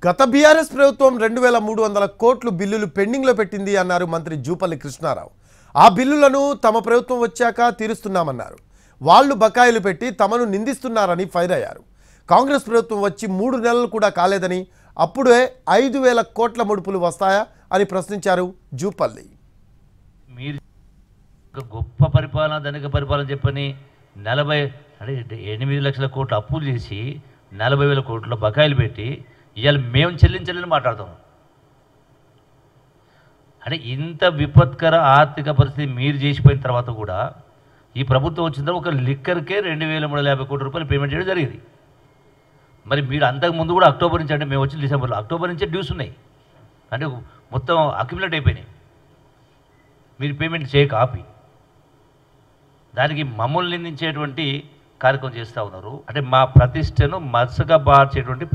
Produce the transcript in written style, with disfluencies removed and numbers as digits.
గత బీఆర్ఎస్ ప్రభుత్వం 2300 కోట్లు బిల్లులు పెండింగ్లో పెట్టింది అన్నారు మంత్రి జూపల్లి కృష్ణారావు. ఆ బిల్లులను తమ ప్రభుత్వం వచ్చాక తీరుస్తున్నామన్నారు. వాళ్ళు బకాయిలు పెట్టి తమను నిందిస్తున్నారని ఫైర్ అయ్యారు. కాంగ్రెస్ ప్రభుత్వం వచ్చి 3 నెలలు కూడా కాలేదని, అప్పుడే 5000 కోట్ల ముడుపులు వస్తాయా అని ప్రశ్నించారు జూపల్లి. మీరు గొప్ప పరిపాలన ధనిక పరిపాలన చెప్పని 8 లక్షల కోట్ల అప్పులు చేసి 40,000 కోట్ల బకాయిలు పెట్టి ఇవాళ మేము చెల్లించలేని మాట్లాడతాం. అంటే ఇంత విపత్కర ఆర్థిక పరిస్థితి మీరు చేసిపోయిన తర్వాత కూడా ఈ ప్రభుత్వం వచ్చిన తర్వాత ఒక లిక్కర్కే 2,350 కోట్ల రూపాయలు పేమెంట్ చేయడం జరిగింది. మరి మీరు అంతకుముందు కూడా అక్టోబర్ నుంచి, అంటే మేము వచ్చి డిసెంబర్లో, అక్టోబర్ నుంచే డ్యూస్ ఉన్నాయి, అంటే మొత్తం అక్యుములేట్ అయిపోయినాయి. మీరు పేమెంట్ చేయక ఆపి దానికి మమ్మల్ని నిందించేటువంటి కార్యక్రమం చేస్తూ ఉన్నారు. అంటే మా ప్రతిష్టను మసక బార్చేటువంటి